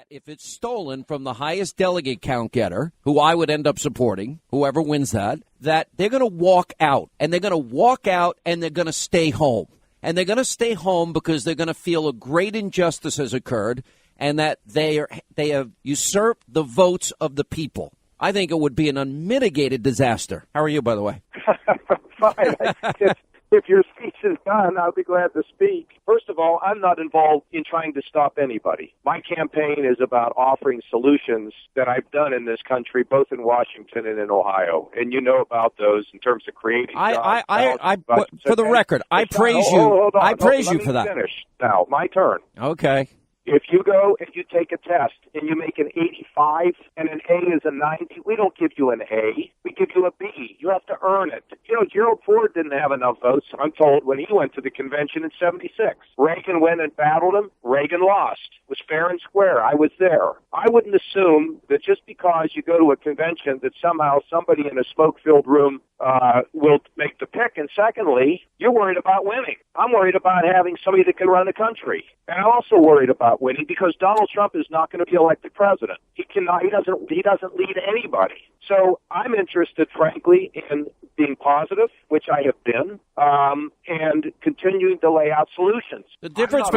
If it's stolen from the highest delegate count getter, who I would end up supporting, whoever wins that they're going to walk out. And they're going to walk out and they're going to stay home. And they're going to stay home because they're going to feel a great injustice has occurred and that they have usurped the votes of the people. I think it would be an unmitigated disaster. How are you, by the way? Fine. If your speech is done, I'll be glad to speak. First of all, I'm not involved in trying to stop anybody. My campaign is about offering solutions that I've done in this country, both in Washington and in Ohio. And you know about those in terms of creating jobs. For the record, I praise you. Hold on, I praise you for that. Finish. Now, my turn. Okay. If you take a test and you make an 85 and an A is a 90, we don't give you an A. We give you a B. You have to earn it. You know, Gerald Ford didn't have enough votes, I'm told, when he went to the convention in 76. Reagan went and battled him. Reagan lost. It was fair and square. I was there. I wouldn't assume that just because you go to a convention that somehow somebody in a smoke-filled room will make the pick. And secondly, you're worried about winning. I'm worried about having somebody that can run the country. And I'm also worried about winning because Donald Trump is not going to be elected president. He doesn't lead anybody. So I'm interested, frankly, in being positive, which I have been, and continuing to lay out solutions. The difference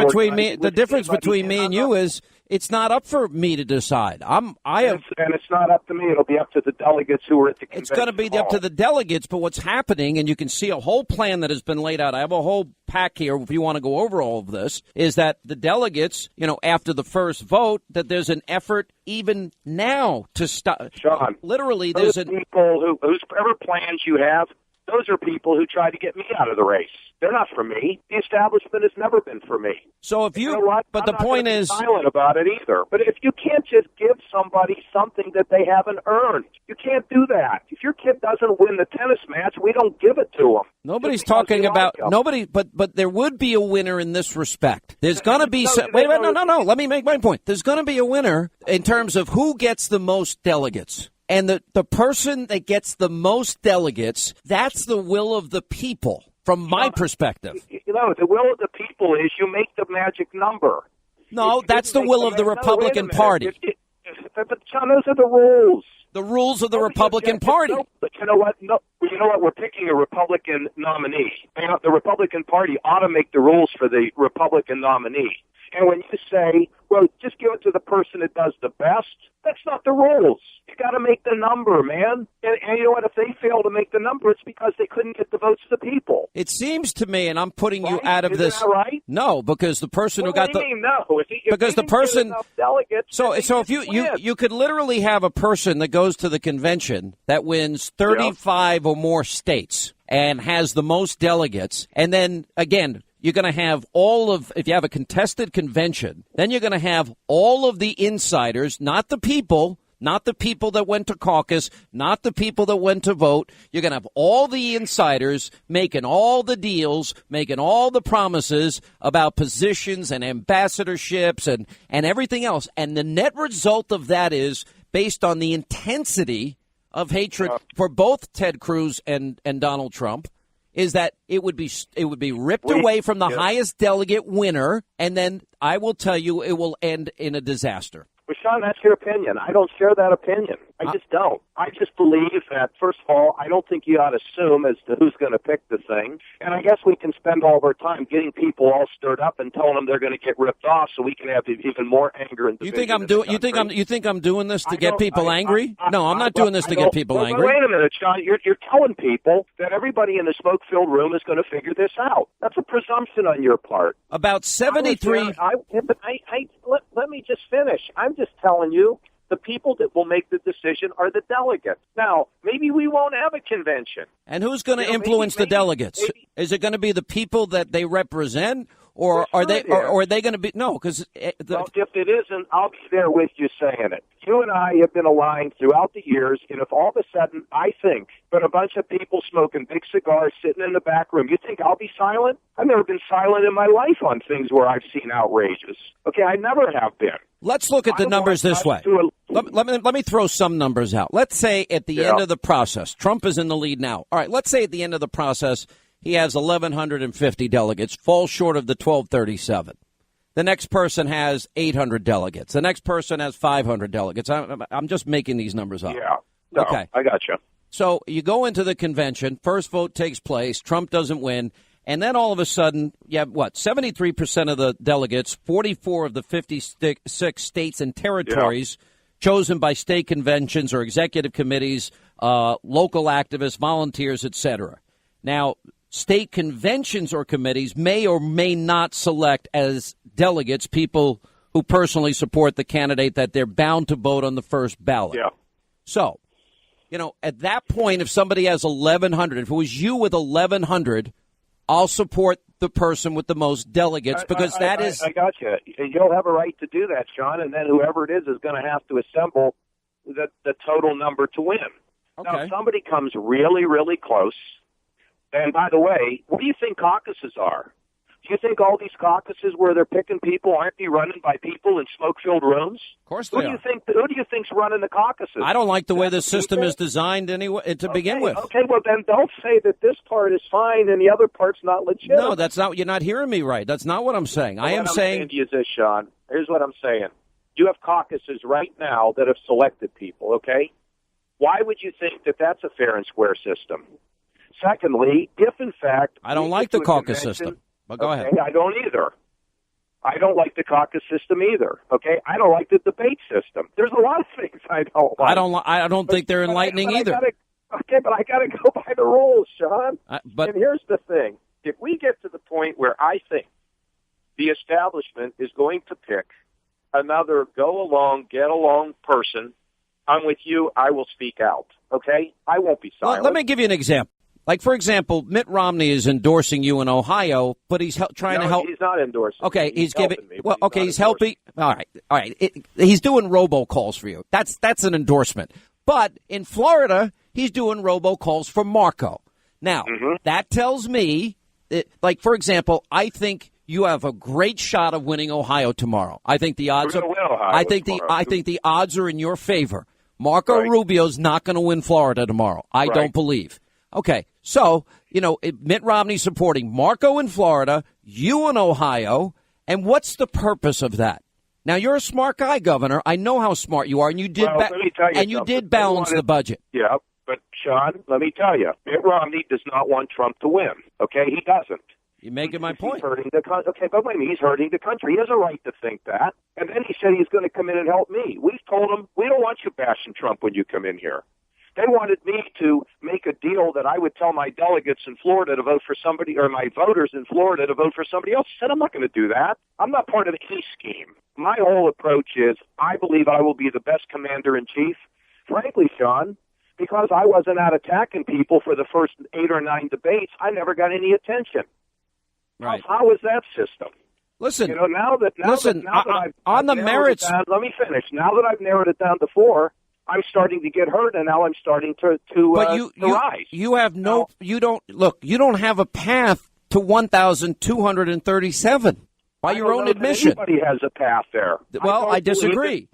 between me and you is it's not up for me to decide. And it's not up to me. It'll be up to the delegates who are at the convention. It's going to be up to the delegates, but what's happening, and you can see a whole plan that has been laid out. I have a whole pack here if you want to go over all of this, is that the delegates, after the first vote, that there's an effort even now to stop. Sean, literally, those people whoever plans you have, those are people who try to get me out of the race. They're not for me. The establishment has never been for me. So if you, but I'm the point is, silent about it either. But if you can't just give somebody something that they haven't earned, you can't do that. If your kid doesn't win the tennis match, we don't give it to them. Nobody's talking about nobody, but there would be a winner in this respect. There's going to be wait a minute, no. Let me make my point. There's going to be a winner in terms of who gets the most delegates. And the person that gets the most delegates, that's the will of the people, from my perspective. The will of the people is you make the magic number. No, that's the will of the Republican Party. But, John, those are the rules. The rules of the Republican Party. But you know what? No, you know what? We're picking a Republican nominee. The Republican Party ought to make the rules for the Republican nominee. And when you say, well, just give it to the person that does the best, that's not the rules. You got to make the number, man. And you know what? If they fail to make the number, it's because they couldn't get the votes of the people. It seems to me, and I'm putting you out of Isn't this. That right? No, because the person who got the. No. Because the person. Delegates, so if you could literally have a person that goes to the convention that wins 35 or more states and has the most delegates, and then again. You're going to have if you have a contested convention, then you're going to have all of the insiders, not the people that went to caucus, not the people that went to vote. You're going to have all the insiders making all the deals, making all the promises about positions and ambassadorships and everything else. And the net result of that is based on the intensity of hatred for both Ted Cruz and Donald Trump. Is that it would be ripped away from the highest delegate winner, and then I will tell you it will end in a disaster. Well, Sean, that's your opinion. I don't share that opinion. I just don't. I just believe that, first of all, I don't think you ought to assume as to who's going to pick the thing. And I guess we can spend all of our time getting people all stirred up and telling them they're going to get ripped off so we can have even more anger and division. You think I'm doing this to get people angry? No, I'm not doing this to get people angry. Wait a minute, Sean. You're telling people that everybody in the smoke-filled room is going to figure this out. That's a presumption on your part. About 73. Let me just finish. I'm just telling you. The people that will make the decision are the delegates. Now, maybe we won't have a convention. And who's going to influence the delegates? Is it going to be the people that they represent, or are they going to be no? Because if it isn't, I'll be there with you saying it. You and I have been aligned throughout the years, and if all of a sudden I think but a bunch of people smoking big cigars sitting in the back room, you think I'll be silent? I've never been silent in my life on things where I've seen outrages. Okay, I never have been. Let's look at the numbers this way. Let me throw some numbers out. Let's say at the end of the process, Trump is in the lead now. All right, let's say at the end of the process, he has 1,150 delegates, falls short of the 1,237. The next person has 800 delegates. The next person has 500 delegates. I'm just making these numbers up. Yeah. No, okay. I got you. So you go into the convention, first vote takes place, Trump doesn't win, and then all of a sudden, you have, 73% of the delegates, 44 of the 56 states and territories chosen by state conventions or executive committees, local activists, volunteers, etc. Now, state conventions or committees may or may not select as delegates people who personally support the candidate that they're bound to vote on the first ballot. Yeah. So, at that point, if somebody has 1,100, if it was you with 1,100, I'll support the person with the most delegates because I got you. You'll have a right to do that, Sean, and then whoever it is going to have to assemble the total number to win. Okay. Now, if somebody comes really, really close, and by the way, what do you think caucuses are? Do you think all these caucuses where they're picking people aren't they running by people in smoke-filled rooms? Of course they are. Who do you think's running the caucuses? I don't like the way the system is designed anyway to begin with. Okay, well then don't say that this part is fine and the other part's not legit. No, that's not. You're not hearing me right. That's not what I'm saying. Well, I am saying to you is this, Sean. Here's what I'm saying. You have caucuses right now that have selected people. Okay, why would you think that that's a fair and square system? Secondly, if in fact I don't like the caucus system. But go ahead. I don't either. I don't like the caucus system either. Okay, I don't like the debate system. There's a lot of things I don't like. I don't think they're enlightening either. But I got to go by the rules, Sean. But and here's the thing: if we get to the point where I think the establishment is going to pick another go-along, get-along person, I'm with you. I will speak out. Okay, I won't be silent. Let me give you an example. Like, for example, Mitt Romney is endorsing you in Ohio, but he's trying to help. He's not endorsing. Okay, me. he's giving. Me, well, okay, he's helping. All right. He's doing robocalls for you. That's an endorsement. But in Florida, he's doing robocalls for Marco. Now, that tells me, like, for example, I think you have a great shot of winning Ohio tomorrow. I think the odds are. I think the odds are in your favor. Marco Rubio's not going to win Florida tomorrow. I don't believe. Okay, so, Mitt Romney supporting Marco in Florida, you in Ohio, and what's the purpose of that? Now, you're a smart guy, Governor. I know how smart you are, and you did did balance the budget. Yeah, but, Sean, let me tell you, Mitt Romney does not want Trump to win, okay? He doesn't. You're making my point. He's hurting the country. Okay, but wait a minute, he's hurting the country. He has a right to think that. And then he said he's going to come in and help me. We've told him, we don't want you bashing Trump when you come in here. They wanted me to make a deal that I would tell my delegates in Florida to vote for somebody, or my voters in Florida to vote for somebody else. I said, I'm not going to do that. I'm not part of any scheme. My whole approach is I believe I will be the best commander-in-chief. Frankly, Sean, because I wasn't out attacking people for the first 8 or 9 debates, I never got any attention. Right. How is that system? Listen, now that on the merits. Let me finish. Now that I've narrowed it down to 4, I'm starting to get hurt, and now I'm starting to rise. You have you don't have a path to 1,237 by your own admission. Everybody has a path there. Well, I disagree.